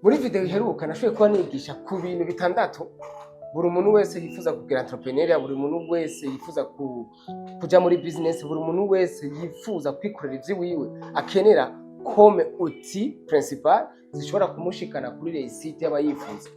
Muri video iheruka nashoboye kuba nigisha ku bintu bitandatu buri muntu wese yifuza kugira entrepreneur, buri muntu wese yifuza kuja muri business, buri muntu wese yifuza kwikorera ivyiwiwe akenera comme outil principal zishobora kumushikana kuri réussite y'abayifuza.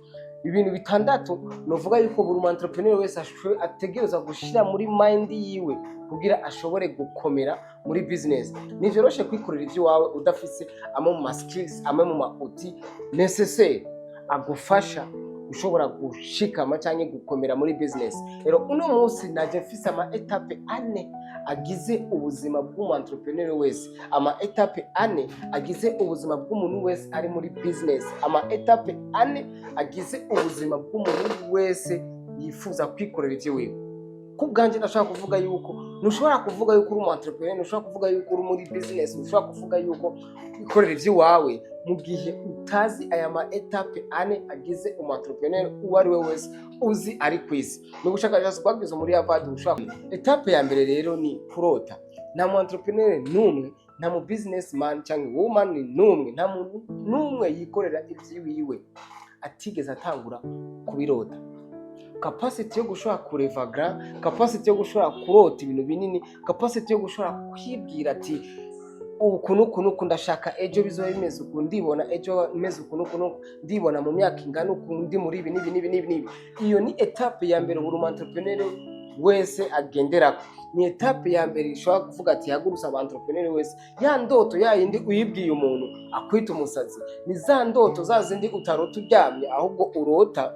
Ibintu bitandatu novuga yuko buri entrepreneur wese ategereza gushira muri mind yiwe kugira ashobore gukomera muri business. Nivyoroshe kwikorera ivyo wawe udafise amwe mu skills, amwe mu outil necessaire agufasha ushobora gushikama cyangwa gukomera muri business. Rero uno munsi naje mfise ama etape ane agize ubuzima bw'umu entrepreneur wese, ama etape ane agize ubuzima bw'umuntu wese ari muri business, ama etape ane agize ubuzima bw'umuntu wese yifuza kwikorera ivyo wiwe. Kubganje ndashaka kuvuga yuko ntushobora kuvuga yuko uri umu entrepreneur, ntushobora kuvuga yuko uri muri business, ntushobora kuvuga yuko ikorera ivyo wawe mu gihe utazi aya ma etape ane agize umu entrepreneur uwo ari we wese uzi ari kwisi. Mu bushakashatsi bwagize muri Harvard ushaka etape ya mbere rero ni kurota. Nta mu entrepreneur numwe, nta mu businessman cyangwa woman numwe, nta muntu numwe yikorera ivyiwiwe atigeze atangura kubirota. Capacity yo gushobora kureva grand, capacity yo gushobora kurota ibintu binini, capacity yo gushobora kwibwira ati ukuntu ndashaka ejo bizoba bimeze ukuntu, ndibona ejo bimeze ukuntu ndibona mu myaka ingana ukuntu ndi muri ibi nibi. Iyo ni etape ya mbere buri entrepreneur wese agenderako. Ni etape ya mbere ishobora kuvuga ati hagurutse aba entrepreneur wese ya ndoto yayindi uyibwiye umuntu akwita umusazi. Ni za ndoto zazindi utarota uryamye, ahubwo urota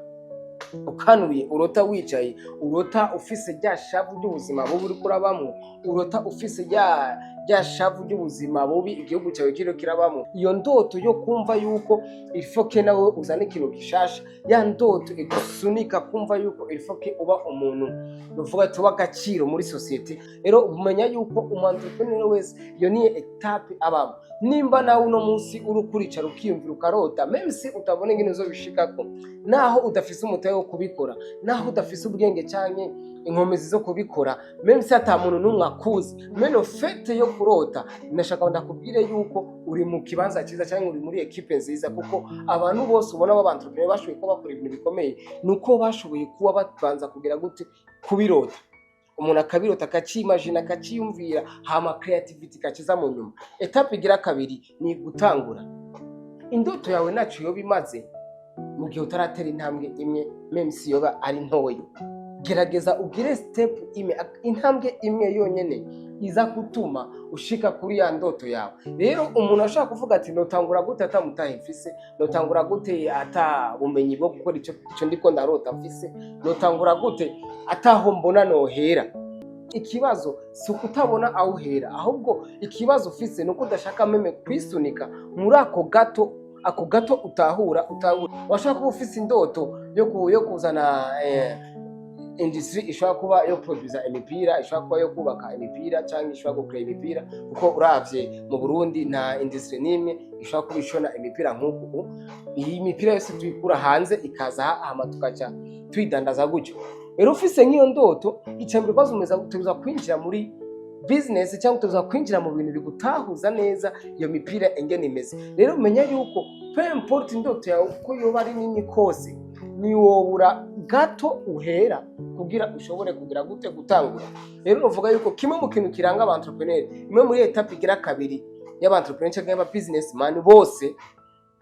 ukanuye, urota wicaye, urota ufise rya shavu ry'ubuzima bubi uri kurabamo, urota ufise rya shavu ry'ubuzima bubi igihugu cyawe kiro kirabamo. Iyo ndoto yo kumva yuko ifoke nawe uzana ikintu gishasha, ya ndoto igusunika kumva yuko ifoke uba umuntu nuvuga tuba gaciro muri society. Rero umenya yuko umu entrepreneur wese iyo ni etape abamo. Nimba nawe uno munsi uri kuricara ukiyumvira ukarota, même si utabona ingene uzobishikako, naho udafise umutahe wo kubikora, naho udafise ubwenge cyane inkomezi zo kubikora, même si ata muntu numwe akuzi, meno fete yo kurota, nashaka ndakubwire yuko uri mu kibanza cyiza cyangwa uri muri equipe nziza, kuko abantu bose ubona aba entrepreneur bashoboye kuba bakora ibintu bikomeye nuko bashoboye kuba babanza kugira gute kubirota. Umuntu akabirota akacimagine akaciyumvira, hama creativity kakiza mu nyuma. Etape igira kabiri ni gutangura. Indoto yawe nacu yo bimaze mu gihe utaratera intambwe imwe, même si yoba ari ntoya, gerageza ugire step imwe, intambwe imwe yonyene iza gutuma ushika kuri ya ndoto yawe. Rero umuntu ashaka kuvuga ati notangura gute atamutahe mfise, notangura gute ata bumenyi bwo gukora ico ndiko ndarota mfise, notangura gute ataho mbona nohera. Ikibazo si ukutabona aho uhera, ahubwo ikibazo ufise nuko udashaka meme kwisunika muri ako gato utahura. Washaka kuba ufise indoto yo kuzana industry ishobora kuba yo produce imipira, ishobora kuba yo kubaka imipira cyangwa ishobora gukora imipira, kuko uravye mu Burundi nta industry nimwe ishobora kuba ishona imipira nk'uko. Iyi mipira yose tuyikura hanze ikaza hama tukaca twidandaza gutyo. Rero ufise nk'iyo ndoto, icambere kwazo tuza kwinjira muri business cyangwa tuza kwinjira mu bintu bigutahuza neza iyo mipira engene imeze. Rero umenya yuko peu importe indoto yawe uko yoba ari nini kose, ni wobura gato uhera kugira ushobore kugira gute gutangura. Rero novuga yuko kimwe mu kintu kiranga aba entrepreneur, imwe muri etape igira kabiri y'aba entrepreneur cyangwa aba businessman bose,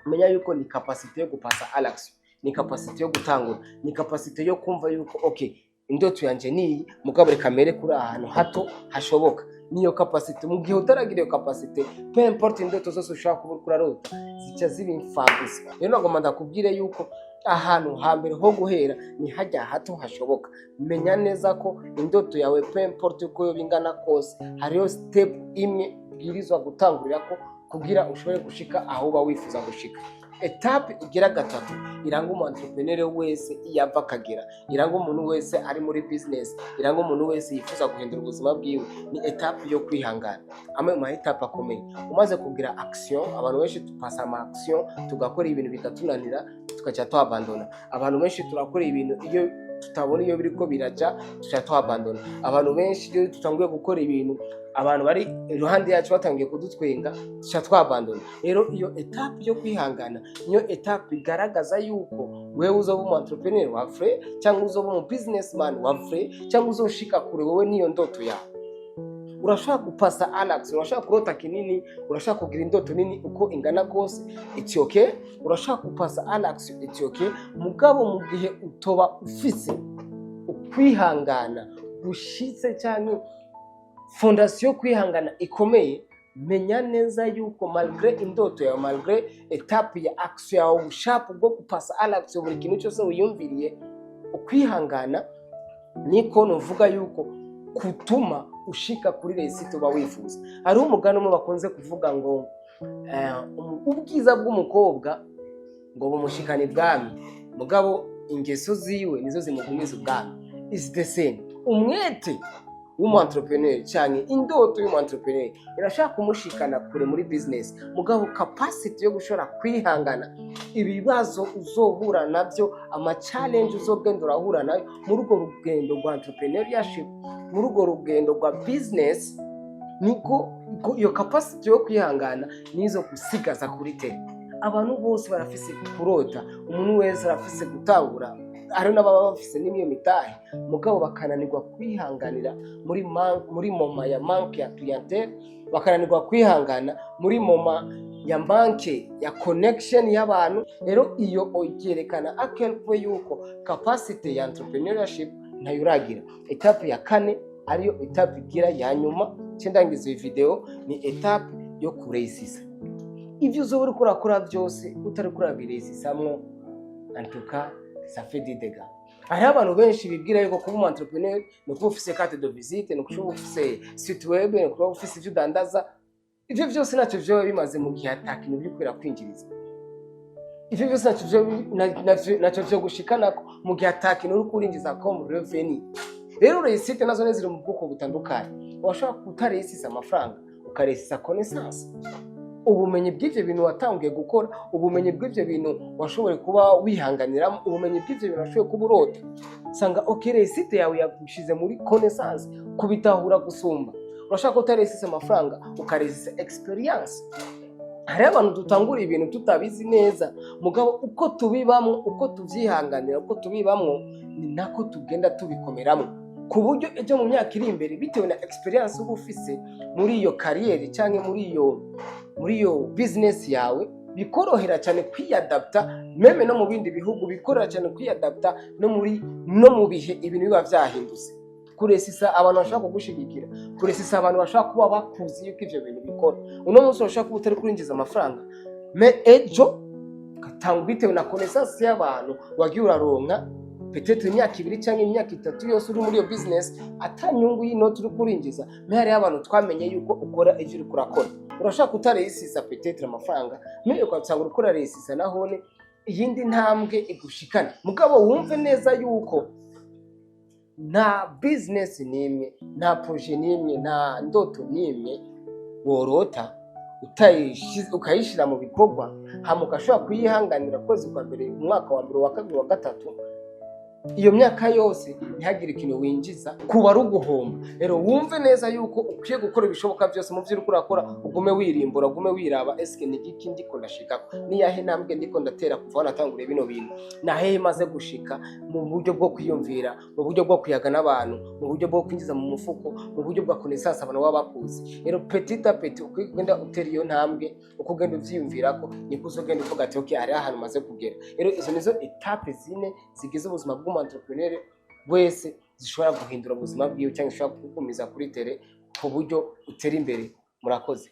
umenya yuko ni capacity yo gupasa à l'action, ni capacity yo gutangura, ni capacity yo kumva yuko okay, indoto yanje ni mugabo reka mere kuri ahantu hato hashoboka. Niyo capacity. Mu gihe utaragira iyo capacity, peu importe indoto zose ushaka kuba kurarota zica ziba imfabusa. Rero nagomba ndakubwire yuko ahantu hambere ho guhera ni hajya hato hashoboka. Menya neza ko indoto yawe peu importe uko yo bingana kose, hariyo step imwe bwirizwa gutangurira ko kugira ushobore gushika aho uba wifuza gushika. Etape igira gatatu iranga umu entrepreneur wese iyava akagera, iranga umuntu wese ari muri business, iranga umuntu wese yifuza guhindura ubuzima bwiwe, ni etape yo kwihangana. Amwe mu etape akomeye umaze kugira action, abantu benshi tupasa ama action tugakora ibintu bikatunanira tukaca twabandona. Abantu benshi turakora ibintu iyo tutabona iyo biriko biraja tuca twabandona. Abantu benshi iyo tutanguye gukora ibintu abantu bari iruhande yacu batangiye kudutwenga tuca twabandona. Rero iyo etape yo kwihangana niyo etape igaragaza yuko wewe uzoba umu entrepreneur wa vrai cyangwa uzoba umu businessman wa vrai cyangwa uzoshika kure wewe niyo ndoto yawe. Urashaka gupasa Alex, urashaka kurota kinini, urashaka kugira indoto nini uko ingana kose, it's okay. Urashaka gupasa Alex, it's okay. Mugabo mu gihe utoba ufise ukwihangana gushitse cyane fondation kwihangana ikomeye, menya neza yuko malgré indoto yawe, malgré etape ya action yawe, ushaka bwo gupasa Alex buri kintu cyose wiyumviriye, ukwihangana niko nuvuga yuko kutuma ushika kuri resito uba wifuza. Hari umugani umwe bakunze kuvuga ngo ubwiza bw'umukobwa ngo bumushikana ibwami, mugabo ingeso ziwe nizo zimugumiza ubwami. Is the same. Umwete w'umu entrepreneur cyane indoto y'umu entrepreneur irashaka kumushikana kure muri business, mugabo capacity yo gushora kwihangana ibibazo uzohura nabyo, ama challenge uzogenda urahura nayo muri urwo rugendo rwa entrepreneurship, muri urwo rugendo rwa business, niko iyo capacity yo kwihangana nizo gusigaza kuri te. Abantu bose barafise kurota, umuntu wese arafise gutangura, ari n'ababa bafise n'imiyo mitahe, mugabo bakananirwa kwihanganira muri moma ya manque ya clientele, bakananirwa kwihangana muri moma ya manque ya connection y'abantu. Rero iyo oyerekana akelpo yuko capacity ya entrepreneurship ntayo uragira. Etape ya kane ariyo etape igira ya nyuma cyendangiza iyi video, ni etape yo kuresisa. Ivyo uzoba uri kurakora byose utari kurabiresisamwo, antuka ça fait des dégâts. Hari abantu benshi bibwira yuko kuba umu entrepreneur no kuba ufise carte de visite, no kuba ufise site web, no kuba ufise ivyo udandaza. Ivyo byose nacyo vyo bimaze mu gihe atakintu bikwira kwinjiriza. Ivyo byose nacyo vyo gushikana mu gihe atakintu uri kurinjiza comme revenue. Rero resite nazo nezire mu bwoko butandukanye. Washaka kutaresisa amafaranga, ukaresisa connaissance, ubumenyi bw'ivyo bintu watangiye gukora, ubumenyi bw'ivyo bintu washoboye kuba wihanganiramo, ubumenyi bw'ivyo bintu washoboye kuba urota. Sanga okay, resite yawe yagushize muri connaissance, kubitahura gusumba. Urashaka utaresisa amafaranga, ukaresisa experience. Hari abantu dutangura ibintu tutabizi neza, mugabo uko tubibamwo, uko tuvyihanganira, uko tubibamwo, ni nako tugenda tubikomeramo, ku buryo ejo mu myaka iri imbere bitewe na experience uba ufise muri iyo career cyangwa muri iyo business yawe, bikorohera cyane kwiyadapta. Meme no mu bindi bihugu bikorohera cyane kwiyadapta no mu bihe ibintu biba vyahindutse. Kuresisa abantu bashaka kugushigikira, kuresisa abantu bashaka kuba bakuzi yuko ivyo bintu bikora. Uno munsi urashaka kuba utari kurinjiza amafaranga, me ejo katanga bitewe na connaissance y'abantu wagiye uraronka, peut-être imyaka 2 cyangwa imyaka 3 yose uri muri iyo business, atanyungu y'inoti uri kurinjiza. Me hari abantu twamenye yuko ukora ivyo uri kurakora. Urashaka utaresisa peut-être amafaranga, me ukatsanga ukora resisa nahone iyindi ntambwe igushikana. Mugabo wumve neza yuko nta business nimwe, nta projet nimwe, nta ndoto nimwe worota ukayishira mu bikorwa hama ugashobora kuyihanganira kwezi kwa mbere, umwaka wa mbere, wa kabiri, wa gatatu, iyo myaka yose ntihagire ikintu winjiza, kuba ari uguhomba. Rero wumve neza yuko ukwiye gukora ibishoboka byose mu byo uri kurakora, ugume wirimbura, ugume wiraba eske ni iki ndiko ndashikako, ni yahe ntambwe ndiko ndatera kuva natanguriye bino bintu, na hehe maze gushika, mu buryo bwo kwiyumvira, mu buryo bwo kuyaga n'abantu, mu buryo bwo kwinjiza mu mufuko, mu buryo bwa connaissance abantu baba bakuzi. Rero petit à petit ukugenda utera iyo ntambwe, ukugenda uvyiyumvirako, niko uzogenda uvuga ati okay, hari ahantu maze kugera. Rero izo nizo etape zine zigize ubuzima bw'umu entrepreneur wese, zishobora guhindura ubuzima bwiwe cyangwa zishobora kugumiza kuri tere ku buryo utera imbere. Murakoze.